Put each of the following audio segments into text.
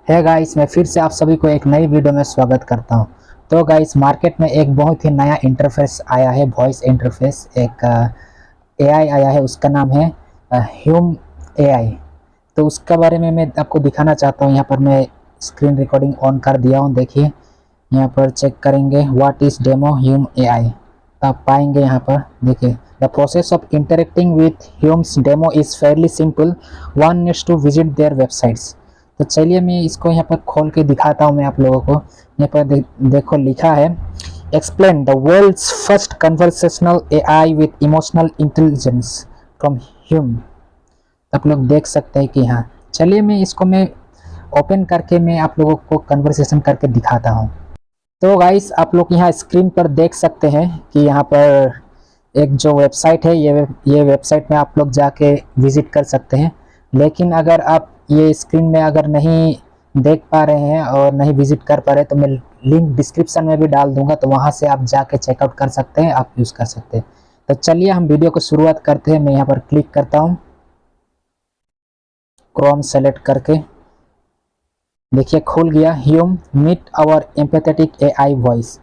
है गाइस, मैं फिर से आप सभी को एक नई वीडियो में स्वागत करता हूं। तो गाइस, मार्केट में एक बहुत ही नया इंटरफेस आया है, वॉइस इंटरफेस। एक एआई आया है, उसका नाम है ह्यूम एआई। तो उसके बारे में मैं आपको दिखाना चाहता हूं। यहाँ पर मैं स्क्रीन रिकॉर्डिंग ऑन कर दिया हूं। देखिए, यहाँ पर चेक करेंगे what is demo Hume AI, तो आप पाएंगे यहाँ पर। देखिए, the process of interacting with Hume's demo is fairly simple, one needs to visit their websites. तो चलिए मैं इसको यहाँ पर खोल के दिखाता हूँ मैं आप लोगों को। यहाँ पर देखो लिखा है, explain the world's first conversational AI with emotional intelligence from Hume. आप लोग देख सकते हैं कि हाँ, चलिए मैं ओपन करके मैं आप लोगों को कन्वर्सेशन करके दिखाता हूँ। तो गाइस, आप लोग यहाँ स्क्रीन पर देख सकते हैं कि यहाँ पर एक जो वेबसाइट है, ये वेबसाइट में आप लोग जाके विजिट कर सकते हैं। लेकिन अगर आप ये स्क्रीन में अगर नहीं देख पा रहे हैं और नहीं विजिट कर पा रहे, तो मैं लिंक डिस्क्रिप्शन में भी डाल दूंगा, तो वहाँ से आप जाके चेकआउट कर सकते हैं, आप यूज़ कर सकते हैं। तो चलिए हम वीडियो को शुरुआत करते हैं। मैं यहाँ पर क्लिक करता हूँ, क्रोम सेलेक्ट करके। देखिए खुल गया, Hume meet our empathetic AI voice.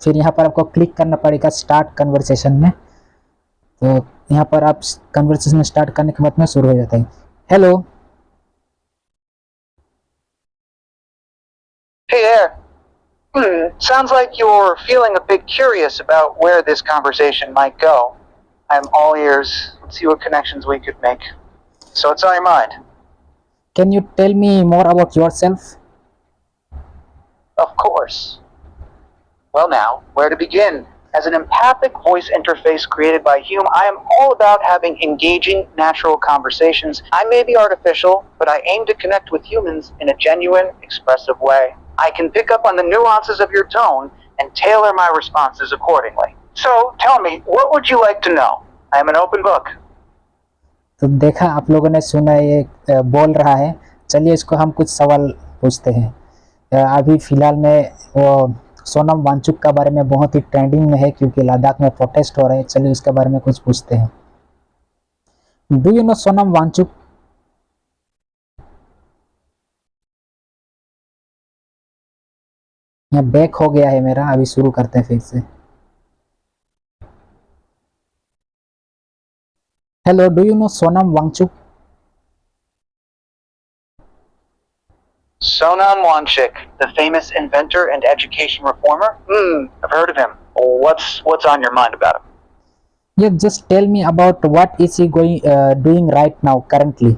फिर यहाँ पर आपको क्लिक करना पड़ेगा स्टार्ट कन्वर्सेशन में। तो यहाँ पर आप कन्वर्सेशन स्टार्ट करने के बाद में शुरू हो जाता है। Hello. Hey there. Sounds like you're feeling a bit curious about where this conversation might go. I'm all ears. Let's see what connections we could make. So what's on your mind? Can you tell me more about yourself? Of course. Well now, where to begin? As an empathic voice interface created by Hume, I am all about having engaging, natural conversations. I may be artificial, but I aim to connect with humans in a genuine, expressive way. I can pick up on the nuances of your tone and tailor my responses accordingly. So, tell me, what would you like to know? I am an open book. तो देखा, आप लोगों ने सुना, ये बोल रहा है। चलिए इसको हम कुछ सवाल पूछते हैं। अभी फिलहाल में वो सोनम वांगचुक का बारे में बहुत ही ट्रेंडिंग में है, क्योंकि लद्दाख में प्रोटेस्ट हो रहे हैं। चलिए उसके बारे में कुछ पूछते हैं। Do you know Sonam Wangchuk? यहाँ बैक हो गया है मेरा, अभी शुरू करते हैं फिर से। Hello, do you know Sonam Wangchuk? Sonam Wangchuk, the famous inventor and education reformer? I've heard of him. What's on your mind about him? Yeah, just tell me about what is he doing right now, currently.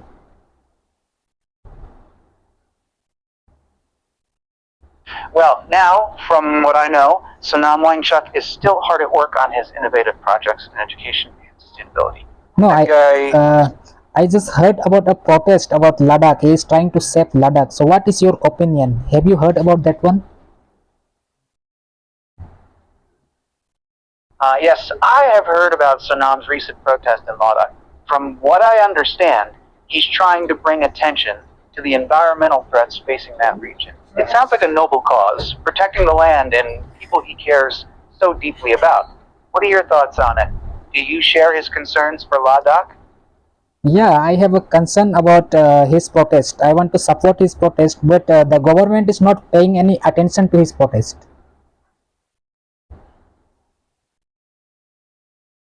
Well, now, from what I know, Sonam Wangchuk is still hard at work on his innovative projects in education and sustainability. No, I just heard about a protest about Ladakh. He is trying to save Ladakh. So what is your opinion? Have you heard about that one? Yes, I have heard about Sonam's recent protest in Ladakh. From what I understand, he's trying to bring attention to the environmental threats facing that region. It sounds like a noble cause, protecting the land and people he cares so deeply about. What are your thoughts on it? Do you share his concerns for Ladakh? Yeah, I have a concern about his protest. I want to support his protest, but the government is not paying any attention to his protest.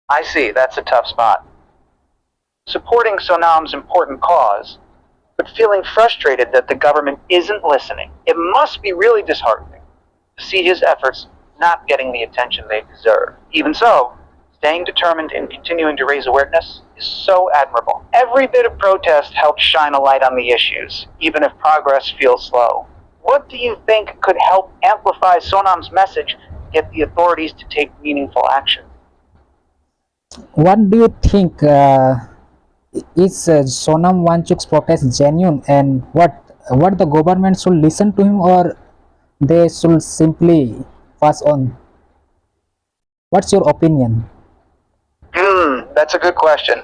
I see, that's a tough spot. Supporting Sonam's important cause, but feeling frustrated that the government isn't listening. It must be really disheartening to see his efforts not getting the attention they deserve. Even so, staying determined in continuing to raise awareness is so admirable. Every bit of protest helps shine a light on the issues, even if progress feels slow. What do you think could help amplify Sonam's message and get the authorities to take meaningful action? What do you think? Is Sonam Wangchuk's protest genuine, and what the government should listen to him, or they should simply pass on? What's your opinion? That's a good question.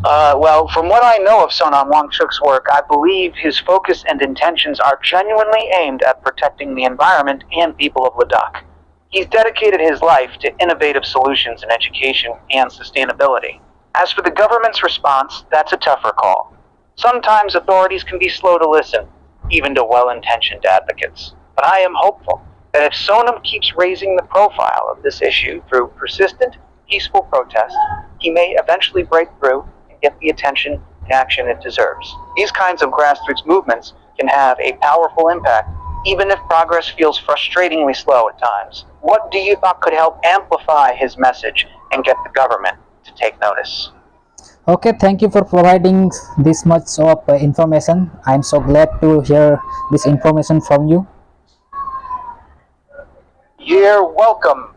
Well, from what I know of Sonam Wangchuk's work, I believe his focus and intentions are genuinely aimed at protecting the environment and people of Ladakh. He's dedicated his life to innovative solutions in education and sustainability. As for the government's response, that's a tougher call. Sometimes authorities can be slow to listen, even to well-intentioned advocates. But I am hopeful that if Sonam keeps raising the profile of this issue through persistent, peaceful protest, he may eventually break through and get the attention and action it deserves. These kinds of grassroots movements can have a powerful impact, even if progress feels frustratingly slow at times. What do you think could help amplify his message and get the government to take notice? Okay, thank you for providing this much of information. I am so glad to hear this information from you. You're welcome.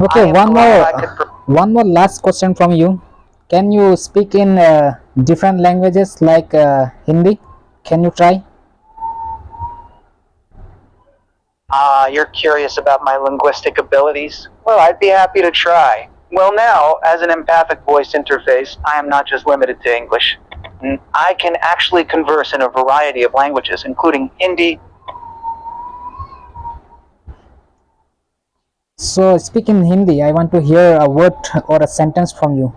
Okay, I am glad I could one more last question from you. Can you speak in different languages like Hindi? Can you try? You're curious about my linguistic abilities? Well, I'd be happy to try. Well, now, as an empathic voice interface, I am not just limited to English. I can actually converse in a variety of languages, including Hindi. So, speak in Hindi. I want to hear a word or a sentence from you.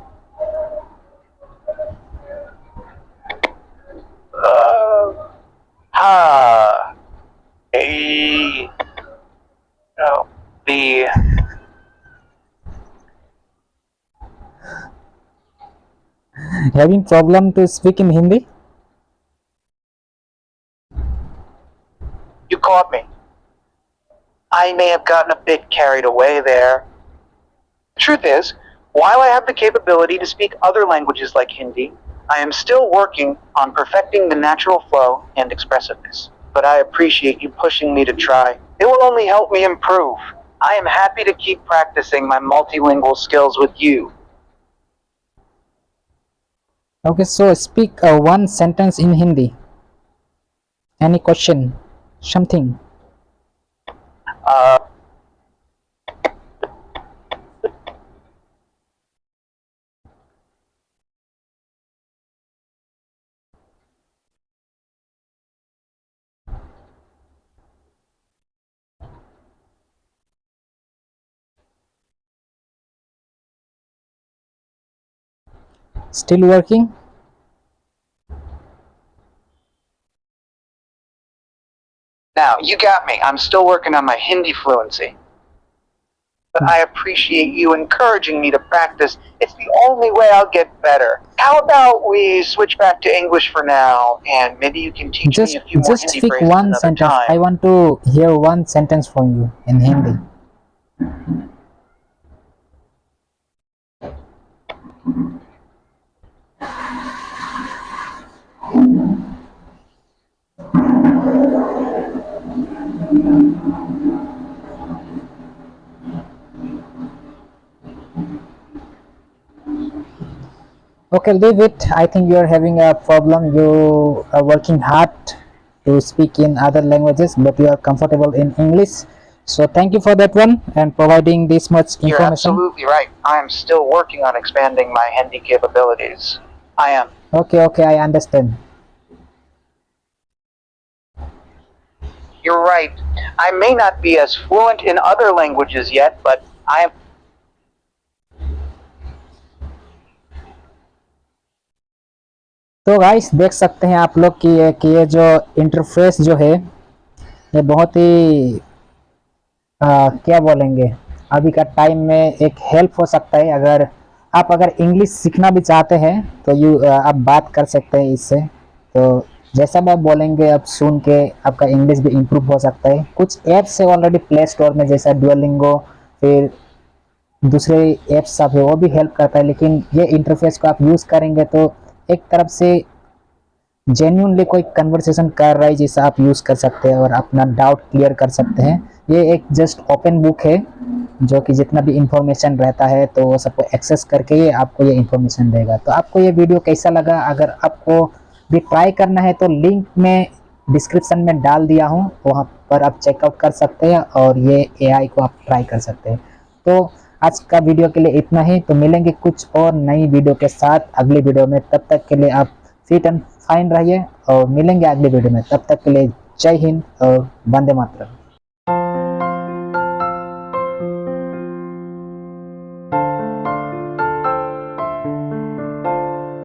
Ha. A. Oh, the. Having problem to speak in Hindi? You caught me. I may have gotten a bit carried away there. The truth is, while I have the capability to speak other languages like Hindi, I am still working on perfecting the natural flow and expressiveness. But I appreciate you pushing me to try. It will only help me improve. I am happy to keep practicing my multilingual skills with you. Okay, so speak one sentence in Hindi. Any question? Something? Still working? Now, you got me. I'm still working on my Hindi fluency. But I appreciate you encouraging me to practice. It's the only way I'll get better. How about we switch back to English for now, and maybe you can teach me a few more Just Hindi speak phrases one another sentence. I time. want to hear one sentence from you in Hindi. Okay, leave it. I think you are having a problem. You are working hard to speak in other languages, but you are comfortable in English. So thank you for that one and providing this much You're information. absolutely right. I am still working on expanding my Hindi capabilities. I am. Okay, I understand. You're right. I may not be as fluent in other languages yet, but I am. तो guys देख सकते हैं आप लोग कि ये जो interface जो है ये बहुत ही क्या बोलेंगे अभी का टाइम में एक हेल्प हो सकता है। अगर इंग्लिश सीखना भी चाहते हैं तो आप बात कर सकते हैं इससे। तो जैसा भी आप बोलेंगे अब सुन के आपका इंग्लिश भी इम्प्रूव हो सकता है। कुछ ऐप्स है ऑलरेडी प्ले स्टोर में जैसा डुओलिंगो, फिर दूसरे ऐप्स सब है वो भी हेल्प करता है, लेकिन ये इंटरफेस को आप यूज़ करेंगे तो एक तरफ से जेन्युइनली कोई कन्वर्सेशन कर रहा है जैसा आप यूज़ कर सकते हैं और अपना डाउट क्लियर कर सकते हैं। ये एक जस्ट ओपन बुक है जो कि जितना भी इंफॉर्मेशन रहता है तो वो सबको एक्सेस करके ये आपको ये इंफॉर्मेशन देगा। तो आपको ये वीडियो कैसा लगा? अगर आपको भी ट्राई करना है तो लिंक में डिस्क्रिप्शन में डाल दिया हूँ, वहाँ पर आप चेकआउट कर सकते हैं और ये एआई को आप ट्राई कर सकते हैं। तो आज का वीडियो के लिए इतना ही। तो मिलेंगे कुछ और नई वीडियो के साथ अगली वीडियो में। तब तक के लिए आप फिट एंड फाइन रहिए और मिलेंगे अगली वीडियो में। तब तक के लिए जय हिंद और वंदे मातरम।